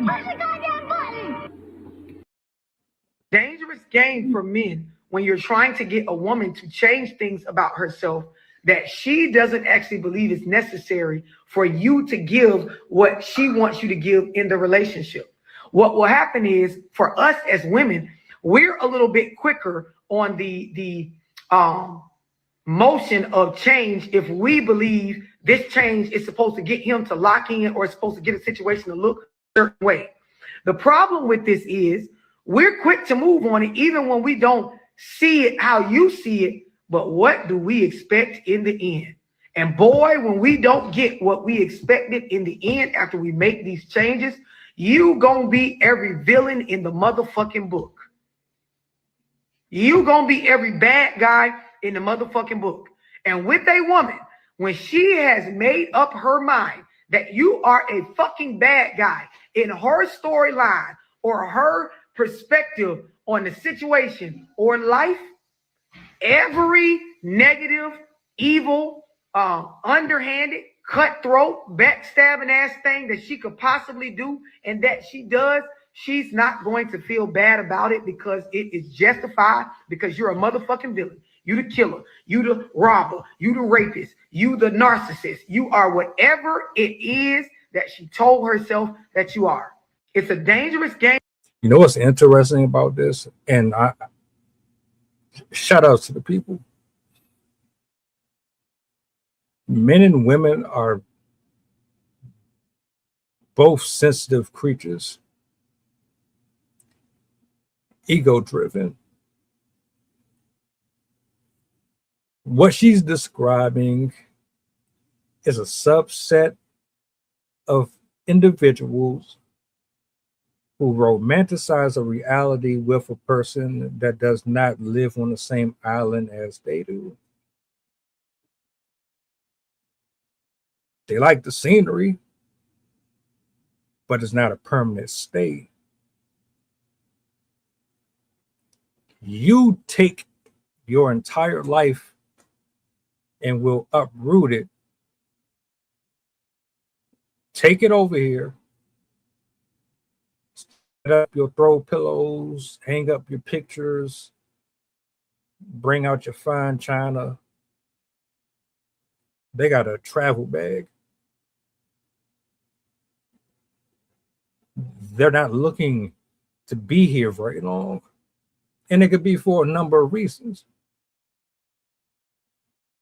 button. Press the goddamn button. Dangerous game for men when you're trying to get a woman to change things about herself that she doesn't actually believe is necessary for you to give what she wants you to give in the relationship. What will happen is for us as women, we're a little bit quicker on the motion of change if we believe this change is supposed to get him to lock in or it's supposed to get a situation to look a certain way. The problem with this is we're quick to move on it even when we don't see it how you see it, but what do we expect in the end? And boy, when we don't get what we expected in the end after we make these changes, you gonna be every villain in the motherfucking book. You gonna be every bad guy in the motherfucking book. And with a woman, when she has made up her mind that you are a fucking bad guy in her storyline or her perspective on the situation or life, every negative, evil, underhanded, cutthroat, backstabbing ass thing that she could possibly do and that she does, she's not going to feel bad about it because it is justified because you're a motherfucking villain. You the killer, you the robber, you the rapist, you the narcissist. You are whatever it is that she told herself that you are. It's a dangerous game. You know what's interesting about this? And I shout out to the people. Men and women are both sensitive creatures, ego-driven. What she's describing is a subset of individuals who romanticize a reality with a person that does not live on the same island as they do. They like the scenery, but it's not a permanent stay. You take your entire life and will uproot it. Take it over here. Set up your throw pillows, hang up your pictures, bring out your fine china. They got a travel bag. They're not looking to be here very long. And it could be for a number of reasons.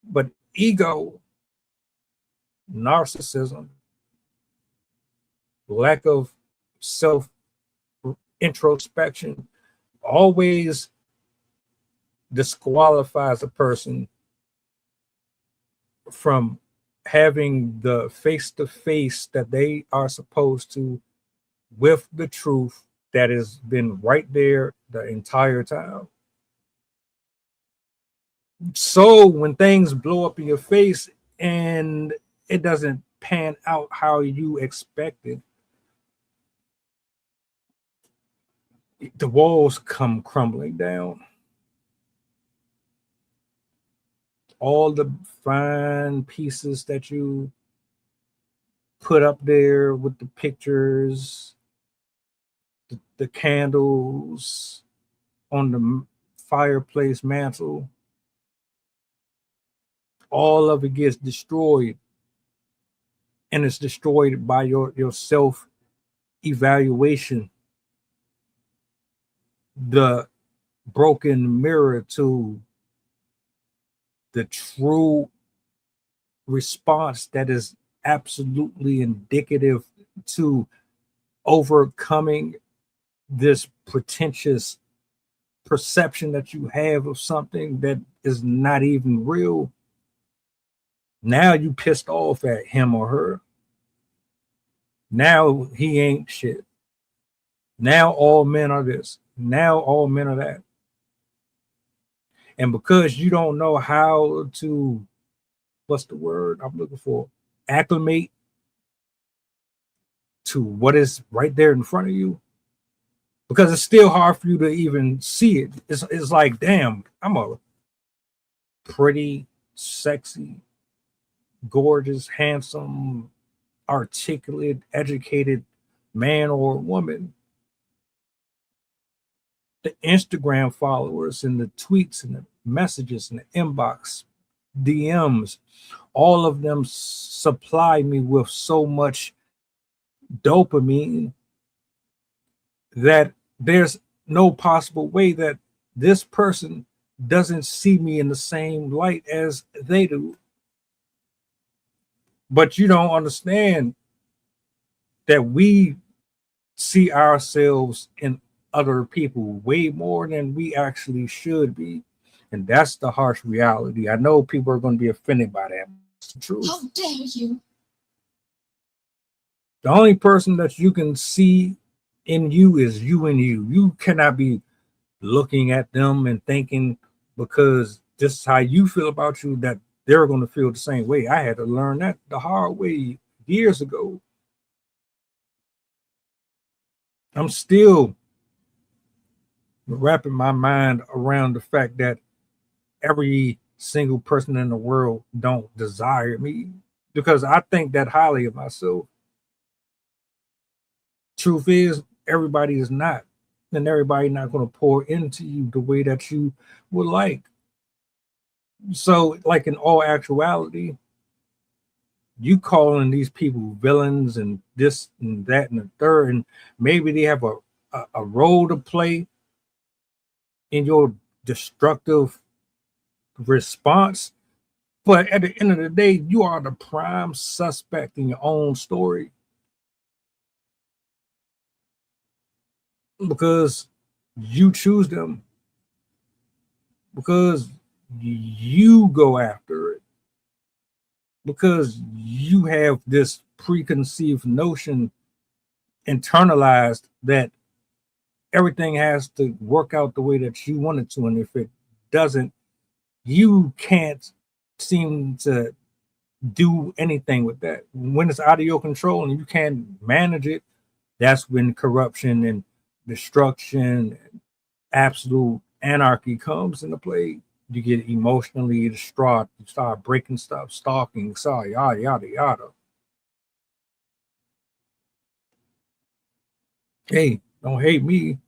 But ego, narcissism, lack of self introspection always disqualifies a person from having the face-to-face that they are supposed to with the truth that has been right there the entire time. So when things blow up in your face and it doesn't pan out how you expected, the walls come crumbling down. All the fine pieces that you put up there with the pictures, the candles on the fireplace mantle, all of it gets destroyed. And it's destroyed by your self-evaluation. The broken mirror to the true response that is absolutely indicative to overcoming this pretentious perception that you have of something that is not even real. Now you pissed off at him or her. Now he ain't shit. Now all men are this. Now all men are that. And because you don't know how to, what's the word I'm looking for? Acclimate to what is right there in front of you. Because it's still hard for you to even see it. It's like, damn, I'm a pretty, sexy, gorgeous, handsome, articulate, educated man or woman, the Instagram followers and the tweets and the messages and the inbox, DMs, all of them supply me with so much dopamine that there's no possible way that this person doesn't see me in the same light as they do. But you don't understand that we see ourselves in other people way more than we actually should be. And that's the harsh reality. I know people are going to be offended by that. It's the truth. How dare you? The only person that you can see in you is you and you. You cannot be looking at them and thinking because this is how you feel about you that they're going to feel the same way. I had to learn that the hard way years ago. I'm still wrapping my mind around the fact that every single person in the world don't desire me because I think that highly of myself. Truth is, everybody is not, and everybody not going to pour into you the way that you would like. So, like in all actuality, you calling these people villains and this and that and the third, and maybe they have a role to play in your destructive response. But at the end of the day, you are the prime suspect in your own story. Because you choose them. Because you go after it. Because you have this preconceived notion internalized that everything has to work out the way that you want it to. And if it doesn't, you can't seem to do anything with that. When it's out of your control and you can't manage it, that's when corruption and destruction and absolute anarchy comes into play. You get emotionally distraught, you start breaking stuff, stalking, sorry, yada, yada, yada. Hey, don't hate me.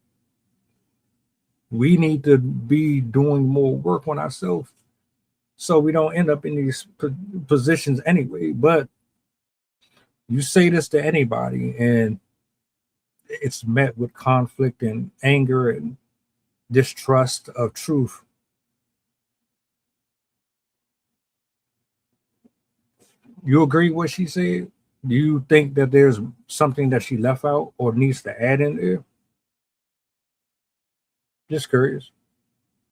We need to be doing more work on ourselves so we don't end up in these positions anyway. But you say this to anybody and it's met with conflict and anger and distrust of truth. You agree with what she said? Do you think that there's something that she left out or needs to add in there? Just curious.